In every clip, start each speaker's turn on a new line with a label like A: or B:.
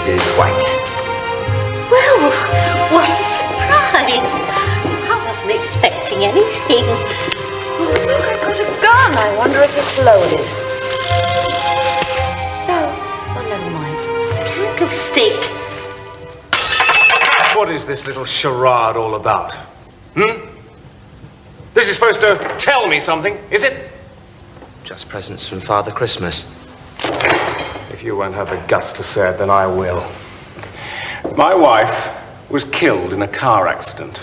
A: Mrs. White.
B: Well, what a surprise. I wasn't expecting anything.
C: Oh, I think I've got a gun. I wonder if it's loaded. No, well, never mind.
B: Candlestick.
D: What is this little charade all about? This is supposed to tell me something, is it?
A: Just presents from Father Christmas.
D: If you won't have the guts to say it, then I will. My wife was killed in a car accident.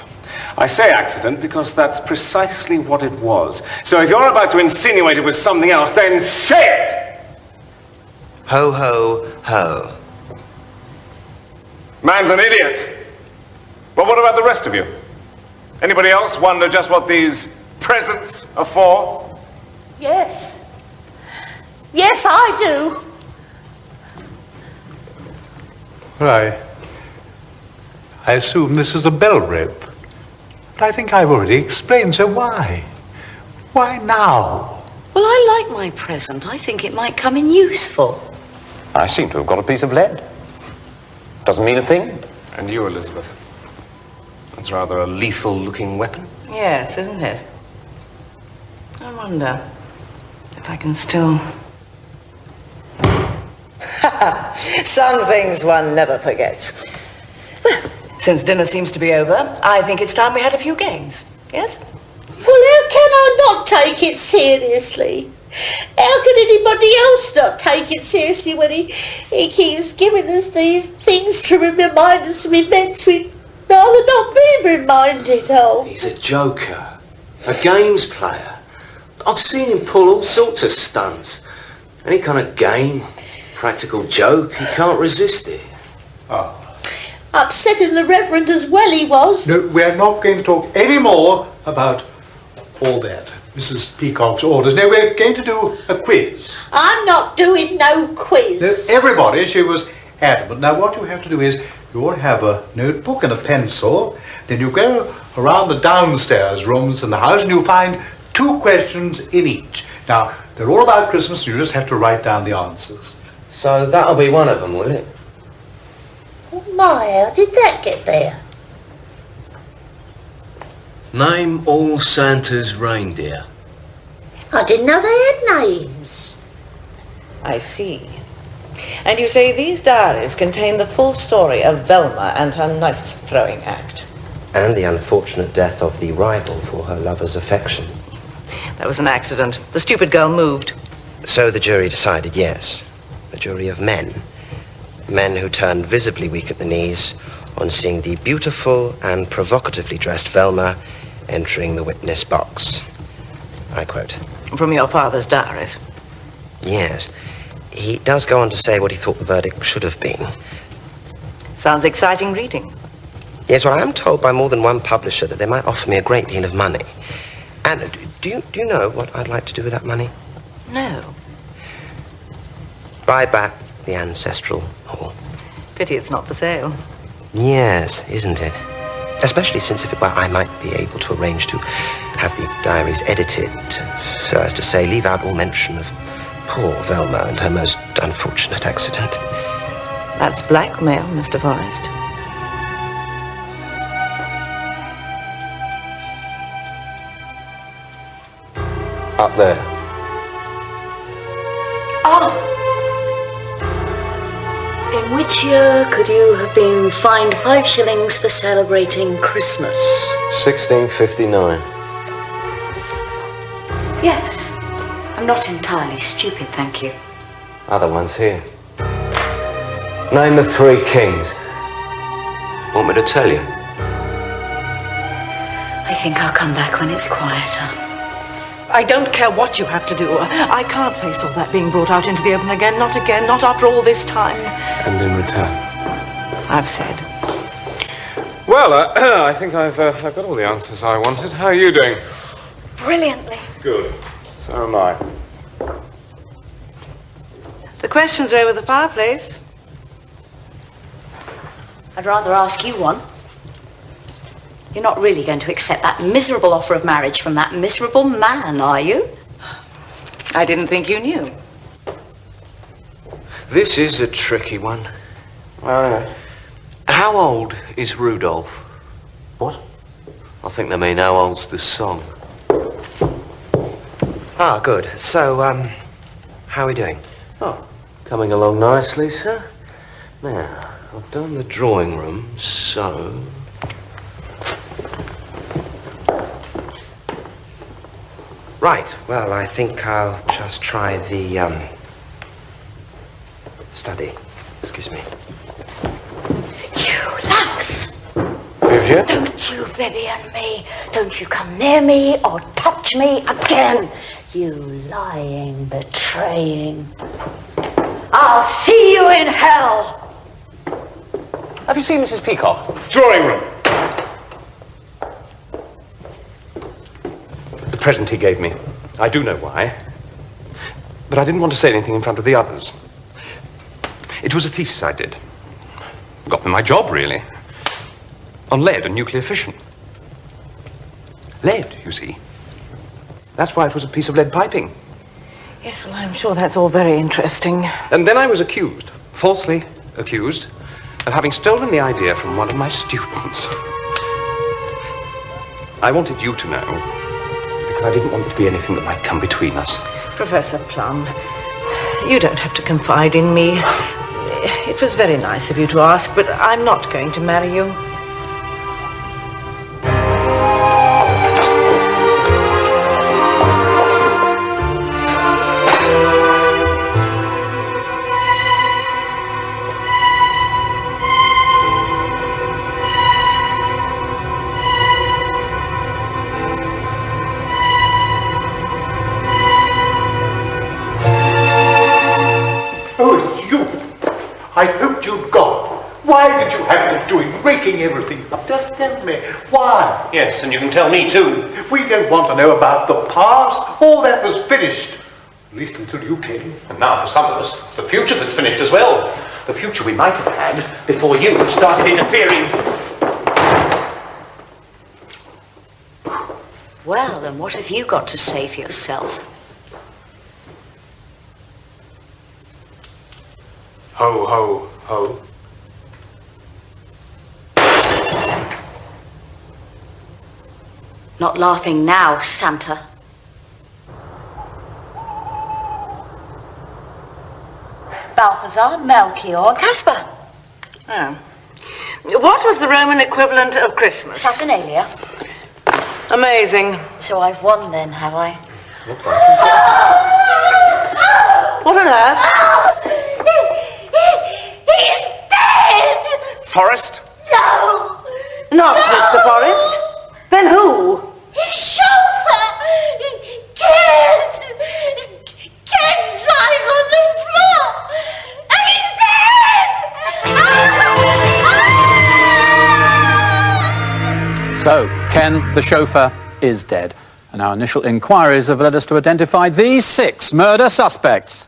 D: I say accident because that's precisely what it was. So if you're about to insinuate it was something else, then say it!
A: Ho, ho, ho.
D: Man's an idiot. But what about the rest of you? Anybody else wonder just what these presents are for?
B: Yes. Yes, I do.
E: Well, I assume this is a bell rope. But I think I've already explained, so why? Why now?
C: Well, I like my present. I think it might come in useful.
F: I seem to have got a piece of lead. Doesn't mean a thing.
D: And you, Elizabeth. That's rather a lethal-looking weapon.
C: Yes, isn't it? I wonder if I can still... Some things one never forgets. Well, since dinner seems to be over, I think it's time we had a few games. Yes?
B: Well, how can I not take it seriously? How can anybody else not take it seriously when he keeps giving us these things to remind us of events we'd rather not be reminded of?
A: He's a joker. A games player. I've seen him pull all sorts of stunts. Any kind of game, practical joke, he can't resist it.
B: Upsetting the Reverend as well he was.
E: No, we're not going to talk any more about all that. Mrs. Peacock's orders. No, we're going to do a quiz.
B: I'm not doing no quiz.
E: No, everybody, she was adamant. Now, what you have to do is you all have a notebook and a pencil. Then you go around the downstairs rooms in the house and you find 2 questions in each. Now, they're all about Christmas. You just have to write down the answers.
A: So that'll be one of them, will it?
B: Oh my, how did that get there?
A: Name all Santa's reindeer.
B: I didn't know they had names.
C: I see. And you say these diaries contain the full story of Velma and her knife-throwing act.
A: And the unfortunate death of the rival for her lover's affection.
C: That was an accident. The stupid girl moved.
A: So the jury decided, yes. A jury of men. Men who turned visibly weak at the knees on seeing the beautiful and provocatively dressed Velma entering the witness box. I quote.
C: From your father's diaries.
A: Yes. He does go on to say what he thought the verdict should have been.
C: Sounds exciting reading.
A: Yes, well, I am told by more than one publisher that they might offer me a great deal of money. And do you know what I'd like to do with that money?
C: No.
A: Buy back the ancestral hall.
C: Pity it's not for sale.
A: Yes, isn't it? Especially since if it were, I might be able to arrange to have the diaries edited so as to say, leave out all mention of poor Velma and her most unfortunate accident.
C: That's blackmail, Mr. Forrest.
F: Up there.
C: Oh! In which year could you have been fined 5 shillings for celebrating Christmas?
F: 1659.
C: Yes. I'm not entirely stupid, thank you.
F: Other ones here. Name the 3 kings.
A: Want me to tell you?
C: I think I'll come back when it's quieter. I don't care what you have to do. I can't face all that being brought out into the open again, not after all this time.
D: And in return?
C: I've said.
D: Well, I think I've got all the answers I wanted. How are you doing?
C: Brilliantly.
D: Good. So am I.
C: The questions are over the fireplace.
G: I'd rather ask you one. You're not really going to accept that miserable offer of marriage from that miserable man, are you?
C: I didn't think you knew.
A: This is a tricky one.
F: How old is Rudolph?
A: What?
F: I think they mean how old's this song.
A: Ah, good. So, how are we doing?
F: Oh, coming along nicely, sir. Now, I've done the drawing room, so...
A: Right. Well, I think I'll just try the, study. Excuse me.
G: You louse!
F: Vivian?
G: Don't you Vivian me. Don't you come near me or touch me again. You lying, betraying. I'll see you in hell.
F: Have you seen Mrs. Peacock?
D: Drawing room.
F: The present he gave me. I do know why. But I didn't want to say anything in front of the others. It was a thesis I did. Got me my job, really. On lead and nuclear fission. Lead, you see. That's why it was a piece of lead piping.
C: Yes, well, I'm sure that's all very interesting.
F: And then I was accused, falsely accused, of having stolen the idea from one of my students. I wanted you to know, because I didn't want it to be anything that might come between us.
C: Professor Plum, you don't have to confide in me. It was very nice of you to ask, but I'm not going to marry you.
E: Oh, it's you. I hoped you'd gone. Why did you have to do it, raking everything up? Just tell me. Why?
F: Yes, and you can tell me too.
E: We don't want to know about the past. All that was finished. At least until you came.
F: And now, for some of us, it's the future that's finished as well. The future we might have had before you started interfering.
G: Well, and what have you got to say for yourself?
E: Ho, ho, ho.
G: Not laughing now, Santa. Balthazar, Melchior, Caspar.
C: Oh. What was the Roman equivalent of Christmas?
G: Saturnalia.
C: Amazing.
G: So I've won then, have I?
C: What on earth?
B: He's dead!
F: Forrest?
B: No!
C: Not Mr. Forrest. Then who?
B: His chauffeur! Ken! Ken's lying on the floor! And he's dead!
H: So, Ken, the chauffeur, is dead. And our initial inquiries have led us to identify these 6 murder suspects.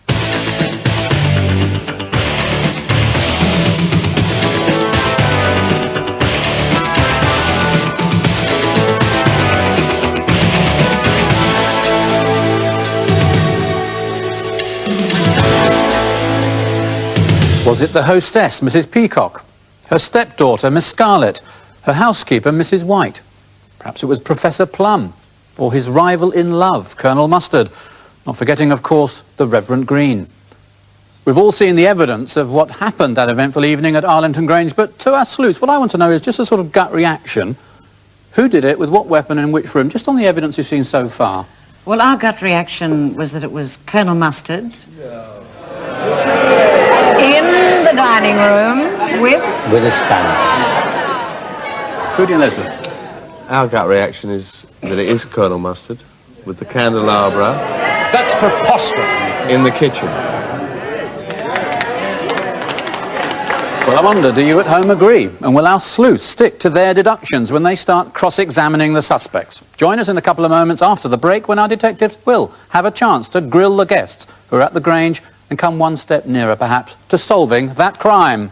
H: Was it the hostess, Mrs. Peacock? Her stepdaughter, Miss Scarlett? Her housekeeper, Mrs. White? Perhaps it was Professor Plum, or his rival in love, Colonel Mustard, not forgetting, of course, the Reverend Green. We've all seen the evidence of what happened that eventful evening at Arlington Grange, but to our sleuths, what I want to know is just a sort of gut reaction. Who did it, with what weapon, and in which room, just on the evidence you've seen so far?
I: Well, our gut reaction was that it was Colonel Mustard. In the dining room with
F: a spanner.
H: Trudy and Leslie.
J: Our gut reaction is that it is Colonel Mustard with the candelabra.
F: That's preposterous.
J: In the kitchen.
H: Well, I wonder, do you at home agree? And will our sleuths stick to their deductions when they start cross-examining the suspects? Join us in a couple of moments after the break when our detectives will have a chance to grill the guests who are at the Grange and come one step nearer, perhaps, to solving that crime.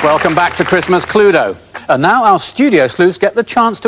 H: Welcome back to Christmas Cluedo. And now our studio sleuths get the chance to